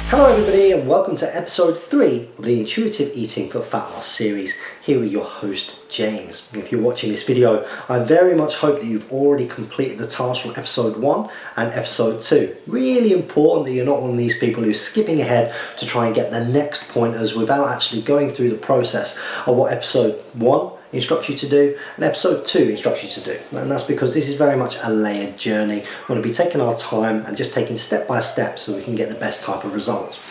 Hello everybody and welcome to episode 3 of the Intuitive Eating for Fat Loss series. Here with your host James. If you're watching this video, I very much hope that you've already completed the task from episode 1 and episode 2. Really important that you're not one of these people who's skipping ahead to try and get the next pointers without actually going through the process of what episode 1 instructs you to do and episode 2 instructs you to do. And that's because this is very much a layered journey. We're going to be taking our time and just taking step by step so we can get the best type of results.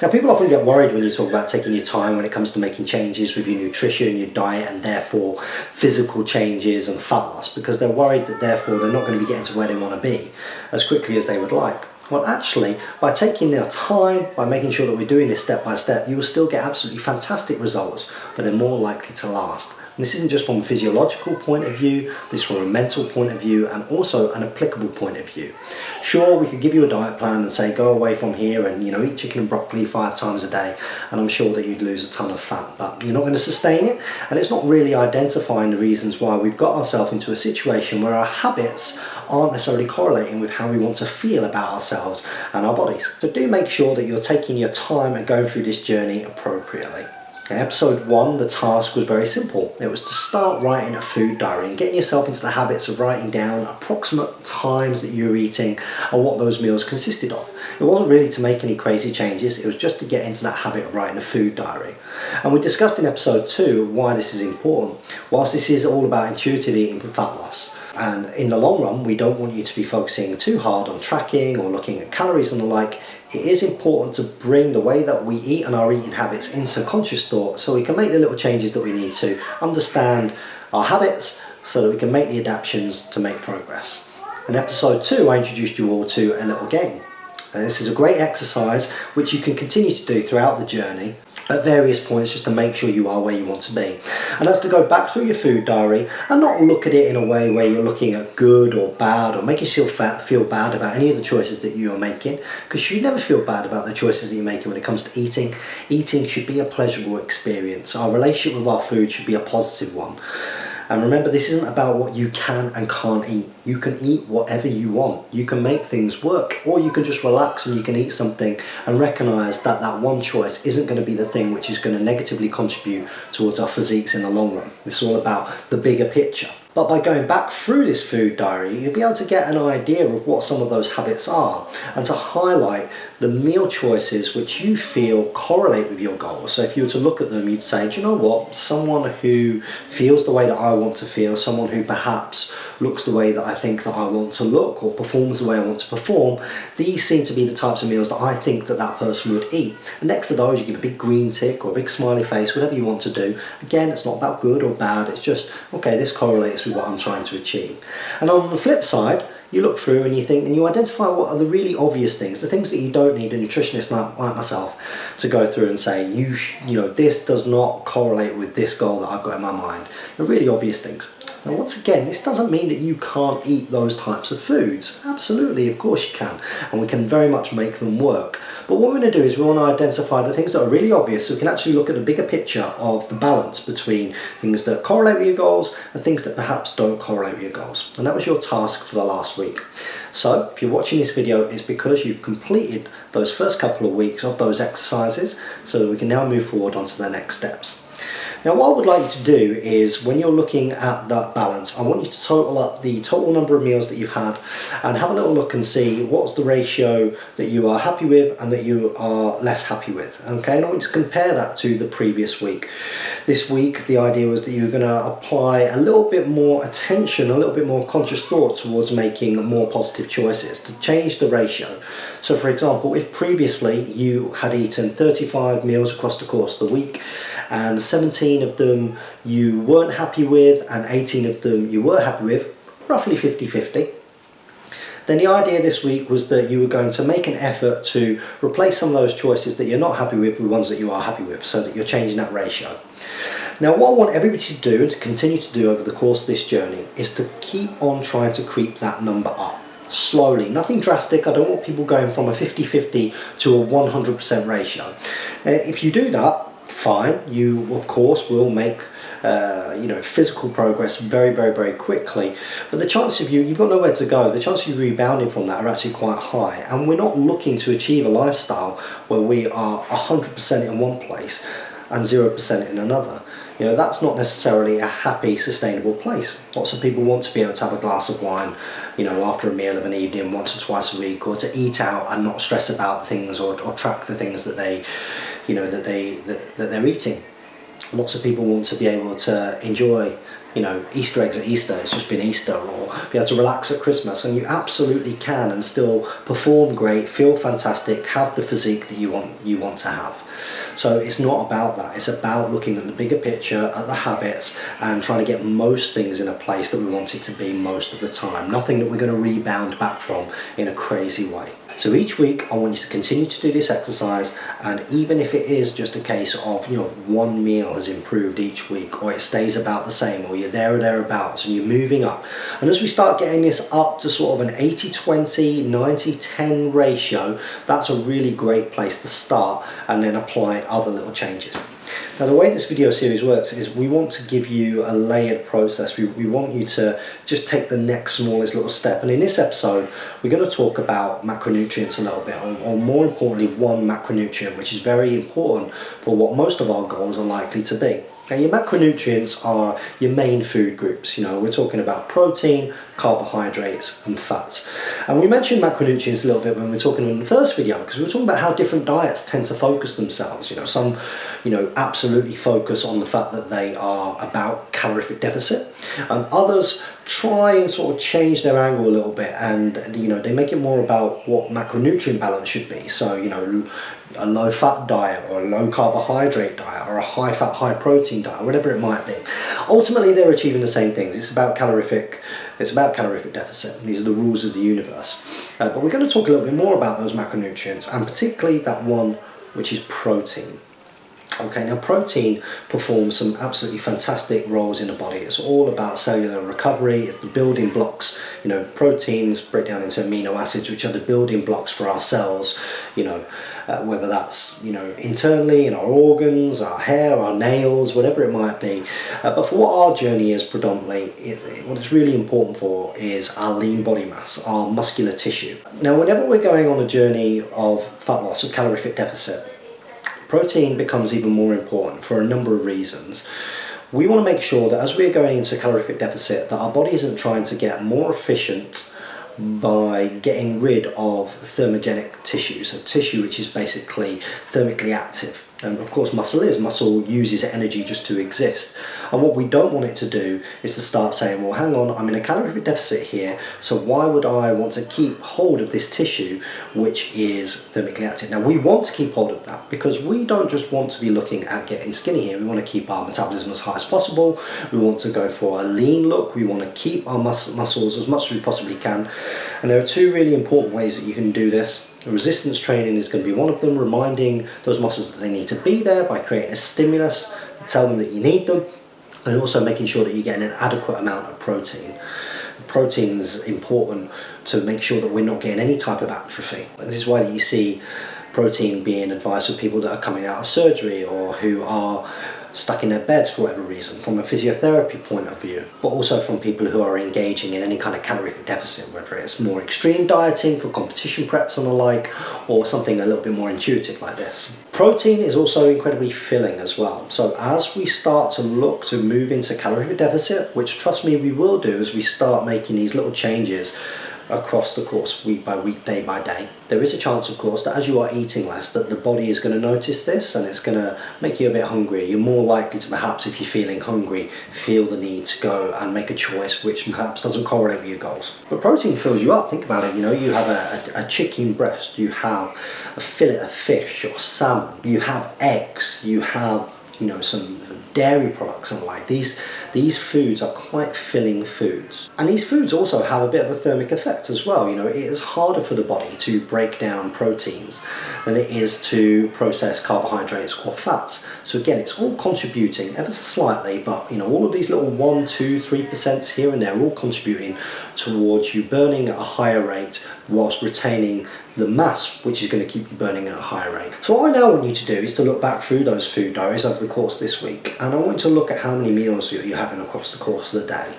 Now, people often get worried when you talk about taking your time when it comes to making changes with your nutrition, your diet, and therefore physical changes and fat loss, because they're worried that therefore they're not going to be getting to where they want to be as quickly as they would like. Well, actually, by taking their time, by making sure that we're doing this step by step, you will still get absolutely fantastic results, but they're more likely to last. And this isn't just from a physiological point of view, but it's from a mental point of view and also an applicable point of view. Sure, we could give you a diet plan and say go away from here and eat chicken and broccoli 5 times a day, and I'm sure that you'd lose a ton of fat, but you're not going to sustain it, and it's not really identifying the reasons why we've got ourselves into a situation where our habits aren't necessarily correlating with how we want to feel about ourselves and our bodies. So do make sure that you're taking your time and going through this journey appropriately. In episode 1, the task was very simple. It was to start writing a food diary and getting yourself into the habits of writing down approximate times that you were eating and what those meals consisted of. It wasn't really to make any crazy changes, it was just to get into that habit of writing a food diary. And we discussed in episode 2 why this is important. Whilst this is all about intuitive eating for fat loss, and in the long run we don't want you to be focusing too hard on tracking or looking at calories and the like, it is important to bring the way that we eat and our eating habits into conscious thought so we can make the little changes that we need to understand our habits so that we can make the adaptations to make progress. In episode 2, I introduced you all to a little game. And this is a great exercise which you can continue to do throughout the journey at various points just to make sure you are where you want to be. And that's to go back through your food diary and not look at it in a way where you're looking at good or bad or making yourself feel bad about any of the choices that you are making, because you never feel bad about the choices that you're making when it comes to eating. Eating should be a pleasurable experience. Our relationship with our food should be a positive one. And remember, this isn't about what you can and can't eat. You can eat whatever you want. You can make things work, or you can just relax and you can eat something and recognise that that one choice isn't going to be the thing which is going to negatively contribute towards our physiques in the long run. It's all about the bigger picture. But by going back through this food diary, you'll be able to get an idea of what some of those habits are and to highlight the meal choices which you feel correlate with your goals. So if you were to look at them, you'd say, do you know what? Someone who feels the way that I want to feel, someone who perhaps looks the way that I think that I want to look or performs the way I want to perform, these seem to be the types of meals that I think that that person would eat. And next to those, you give a big green tick or a big smiley face, whatever you want to do. Again, it's not about good or bad. It's just, okay, this correlates with what I'm trying to achieve. And on the flip side, you look through and you think and you identify what are the really obvious things, the things that you don't need a nutritionist like myself to go through and say, you know, this does not correlate with this goal that I've got in my mind. The really obvious things. Now, once again, this doesn't mean that you can't eat those types of foods. Absolutely, of course you can, and we can very much make them work. But what we're going to do is we want to identify the things that are really obvious so we can actually look at the bigger picture of the balance between things that correlate with your goals and things that perhaps don't correlate with your goals. And that was your task for the last week. So if you're watching this video, it's because you've completed those first couple of weeks of those exercises so that we can now move forward onto the next steps. Now, what I would like you to do is, when you're looking at that balance, I want you to total up the total number of meals that you've had and have a little look and see what's the ratio that you are happy with and that you are less happy with. Okay, and I want you to compare that to the previous week. This week, the idea was that you were going to apply a little bit more attention, a little bit more conscious thought towards making more positive choices to change the ratio. So, for example, if previously you had eaten 35 meals across the course of the week, and 17 of them you weren't happy with and 18 of them you were happy with, roughly 50-50. Then the idea this week was that you were going to make an effort to replace some of those choices that you're not happy with ones that you are happy with, so that you're changing that ratio. Now, what I want everybody to do and to continue to do over the course of this journey is to keep on trying to creep that number up. Slowly, nothing drastic. I don't want people going from a 50-50 to a 100% ratio. If you do that, fine, you of course will make physical progress very quickly, but the chance of you've got nowhere to go, the chance of you rebounding from that are actually quite high. And we're not looking to achieve a lifestyle where we are 100% in one place and 0% in another. That's not necessarily a happy, sustainable place. Lots of people want to be able to have a glass of wine, after a meal of an evening, once or twice a week, or to eat out and not stress about things or track the things that they're eating. Lots of people want to be able to enjoy, Easter eggs at Easter, it's just been Easter, or be able to relax at Christmas, and you absolutely can and still perform great, feel fantastic, have the physique that you want to have. So it's not about that, it's about looking at the bigger picture, at the habits, and trying to get most things in a place that we want it to be most of the time. Nothing that we're going to rebound back from in a crazy way. So each week I want you to continue to do this exercise, and even if it is just a case of one meal has improved each week, or it stays about the same, or you're there or thereabouts and you're moving up, and as we start getting this up to sort of an 80-20, 90-10 ratio, that's a really great place to start, and then apply other little changes. Now, the way this video series works is we want to give you a layered process. We want you to just take the next smallest little step. And in this episode, we're going to talk about macronutrients a little bit, or more importantly, one macronutrient, which is very important for what most of our goals are likely to be. Now, your macronutrients are your main food groups. We're talking about protein, carbohydrates, and fats. And we mentioned macronutrients a little bit when we were talking in the first video, because we were talking about how different diets tend to focus themselves. Some, absolutely focus on the fact that they are about calorific deficit, and others try and sort of change their angle a little bit, and they make it more about what macronutrient balance should be. So a low fat diet, or a low carbohydrate diet, or a high fat, high protein diet, whatever it might be. Ultimately, they're achieving the same things. It's about calorific deficit. These are the rules of the universe. But we're going to talk a little bit more about those macronutrients, and particularly that one which is protein. Okay, now protein performs some absolutely fantastic roles in the body. It's all about cellular recovery. It's the building blocks. Proteins break down into amino acids, which are the building blocks for our cells. Whether that's internally in our organs, our hair, our nails, whatever it might be. But for what our journey is predominantly, what it's really important for is our lean body mass, our muscular tissue. Now, whenever we're going on a journey of fat loss, of calorific deficit, protein becomes even more important for a number of reasons. We want to make sure that as we're going into a calorific deficit, that our body isn't trying to get more efficient by getting rid of thermogenic tissue, so tissue which is basically thermically active. And of course muscle uses energy just to exist. And what we don't want it to do is to start saying, well, hang on, I'm in a calorific deficit here, so why would I want to keep hold of this tissue which is thermically active? Now, we want to keep hold of that because we don't just want to be looking at getting skinny here. We want to keep our metabolism as high as possible. We want to go for a lean look. We want to keep our muscles as much as we possibly can. And there are two really important ways that you can do this. Resistance training is going to be one of them, reminding those muscles that they need to be there by creating a stimulus, tell them that you need them, and also making sure that you're getting an adequate amount of protein. Protein is important to make sure that we're not getting any type of atrophy. This is why you see protein being advised for people that are coming out of surgery or who are stuck in their beds for whatever reason, from a physiotherapy point of view, but also from people who are engaging in any kind of calorific deficit, whether it's more extreme dieting for competition preps and the like, or something a little bit more intuitive like this. Protein is also incredibly filling as well. So as we start to look to move into calorific deficit, which trust me we will do as we start making these little changes across the course, week by week, day by day, there is a chance, of course, that as you are eating less, that the body is going to notice this and it's going to make you a bit hungrier. You're more likely to, perhaps if you're feeling hungry, feel the need to go and make a choice which perhaps doesn't correlate with your goals. But protein fills you up. Think about it. You have a chicken breast, you have a fillet of fish or salmon, you have eggs, you have some dairy products and like these foods are quite filling foods, and these foods also have a bit of a thermic effect as well. It is harder for the body to break down proteins than it is to process carbohydrates or fats. So again, it's all contributing ever so slightly, but all of these little 1, 2, 3% here and there are all contributing towards you burning at a higher rate whilst retaining the mass, which is going to keep you burning at a higher rate. So what I now want you to do is to look back through those food diaries over the course this week, and I want you to look at how many meals you're having across the course of the day.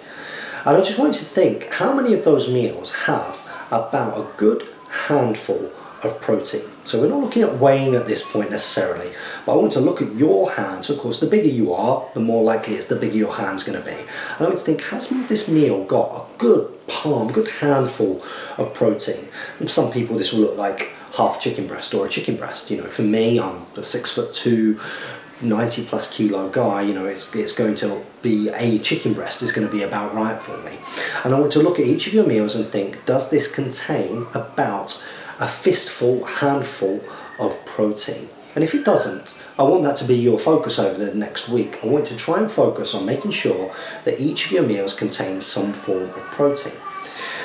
And I just want you to think how many of those meals have about a good handful of protein. So we're not looking at weighing at this point necessarily, but I want to look at your hands. Of course, the bigger you are, the more likely it's the bigger your hand's going to be. And I want to think, has this meal got a good palm, good handful of protein? And for some people this will look like half a chicken breast or a chicken breast. You know, for me, I'm a 6'2", 90+ kilo guy, you know, it's going to be a chicken breast is going to be about right for me. And I want to look at each of your meals and think, does this contain about a fistful, handful of protein? And if it doesn't, I want that to be your focus over the next week. I want you to try and focus on making sure that each of your meals contains some form of protein.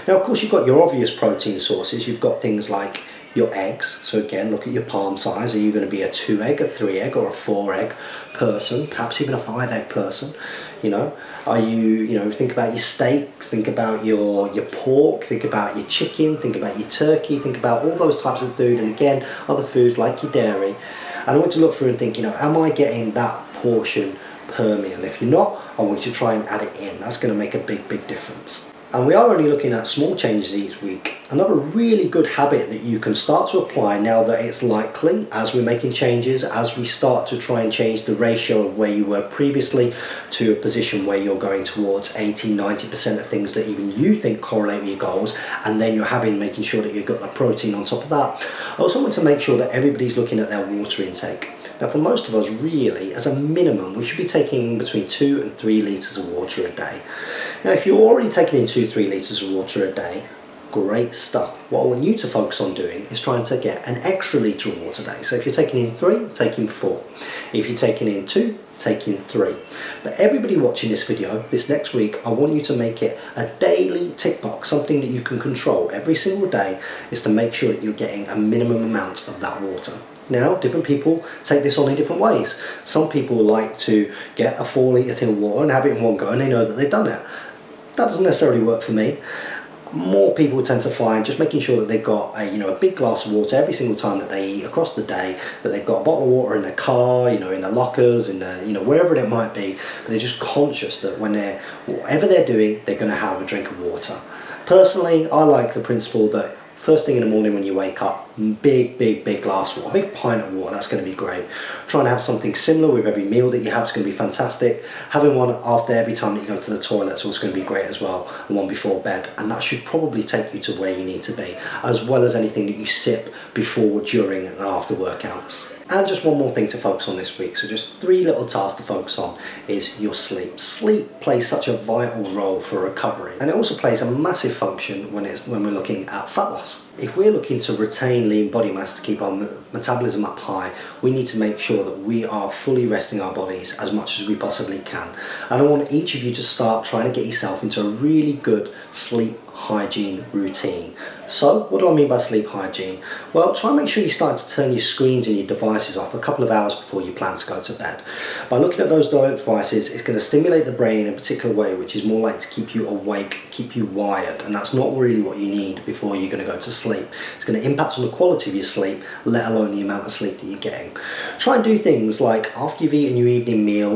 Now, of course, you've got your obvious protein sources. You've got things like your eggs. So again, look at your palm size. Are you going to be a 2-egg, a 3-egg, or a 4-egg person? Perhaps even a 5-egg person. You know, are you know, think about your steaks, think about your pork, think about your chicken, think about your turkey, think about all those types of food, and again, other foods like your dairy. And I want you to look through and think, you know, am I getting that portion per meal? If you're not, I want you to try and add it in. That's going to make a big difference. And we are only looking at small changes each week. Another really good habit that you can start to apply now that it's likely, as we're making changes, as we start to try and change the ratio of where you were previously to a position where you're going towards 80-90% of things that even you think correlate with your goals, and then you're making sure that you've got the protein on top of that. I also want to make sure that everybody's looking at their water intake. Now, for most of us, really, as a minimum, we should be taking between 2 and 3 litres of water a day. Now, if you're already taking in 2-3 litres of water a day, great stuff. What I want you to focus on doing is trying to get an extra litre of water a day. So if you're taking in 3, take in 4. If you're taking in 2, take in 3. But everybody watching this video this next week, I want you to make it a daily tick box, something that you can control every single day, is to make sure that you're getting a minimum amount of that water. Now, different people take this on in different ways. Some people like to get a 4-litre tin of water and have it in one go, and they know that they've done it. That doesn't necessarily work for me. More people tend to find just making sure that they've got a big glass of water every single time that they eat across the day, that they've got a bottle of water in their car, in their lockers, in their, wherever it might be, but they're just conscious that whatever they're doing, they're going to have a drink of water. Personally, I like the principle that first thing in the morning when you wake up, big glass of water, a big pint of water, that's going to be great. Trying to have something similar with every meal that you have is going to be fantastic. Having one after every time that you go to the toilet is also going to be great as well, and one before bed, and that should probably take you to where you need to be, as well as anything that you sip before, during and after workouts. And just one more thing to focus on this week, so just 3 little tasks to focus on is your sleep. Sleep plays such a vital role for recovery, and it also plays a massive function when we're looking at fat loss. If we're looking to retain lean body mass to keep our metabolism up high, we need to make sure that we are fully resting our bodies as much as we possibly can. And I want each of you to start trying to get yourself into a really good sleep hygiene routine. So what do I mean by sleep hygiene? Well, try and make sure you start to turn your screens and your devices off a couple of hours before you plan to go to bed. By looking at those devices, it's going to stimulate the brain in a particular way, which is more likely to keep you awake, keep you wired, and that's not really what you need before you're going to go to sleep. It's going to impact on the quality of your sleep, let alone the amount of sleep that you're getting. Try and do things like, after you've eaten your evening meal,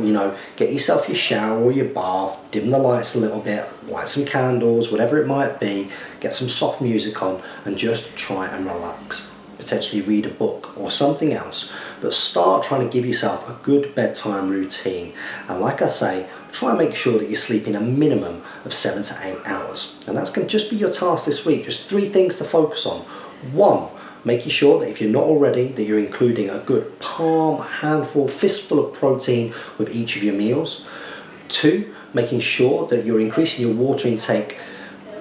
get yourself your shower or your bath, dim the lights a little bit, light some candles, whatever it might be, get some soft music on, and just try and relax. Potentially read a book or something else, but start trying to give yourself a good bedtime routine. And like I say, try and make sure that you're sleeping a minimum of 7 to 8 hours. And that's going to just be your task this week. Just 3 things to focus on. 1, making sure that if you're not already, that you're including a good palm, handful, fistful of protein with each of your meals. 2, making sure that you're increasing your water intake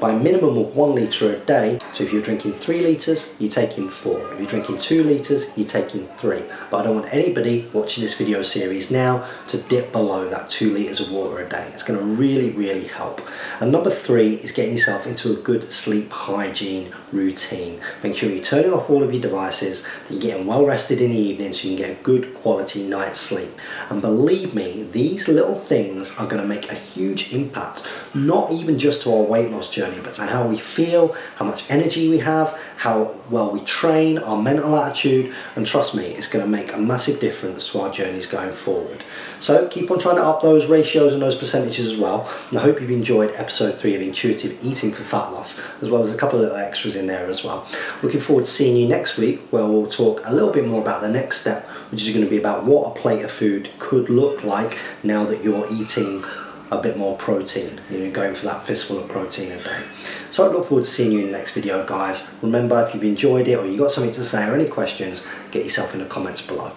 by a minimum of 1 litre a day. So if you're drinking 3 litres, you're taking 4. If you're drinking 2 litres, you're taking 3. But I don't want anybody watching this video series now to dip below that 2 litres of water a day. It's going to really help. And number 3 is getting yourself into a good sleep hygiene routine. Make sure you're turning off all of your devices, that you're getting well rested in the evening so you can get a good quality night's sleep. And believe me, these little things are going to make a huge impact, not even just to our weight loss journey, journey, but to how we feel, how much energy we have, how well we train, our mental attitude, and trust me, it's going to make a massive difference to our journeys going forward. So keep on trying to up those ratios and those percentages as well, and I hope you've enjoyed episode 3 of Intuitive Eating for Fat Loss, as well as a couple of little extras in there as well. Looking forward to seeing you next week, where we'll talk a little bit more about the next step, which is going to be about what a plate of food could look like now that you're eating a bit more protein, going for that fistful of protein a day. So I look forward to seeing you in the next video, guys. Remember, if you've enjoyed it or you got something to say or any questions, get yourself in the comments below.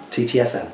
TTFN.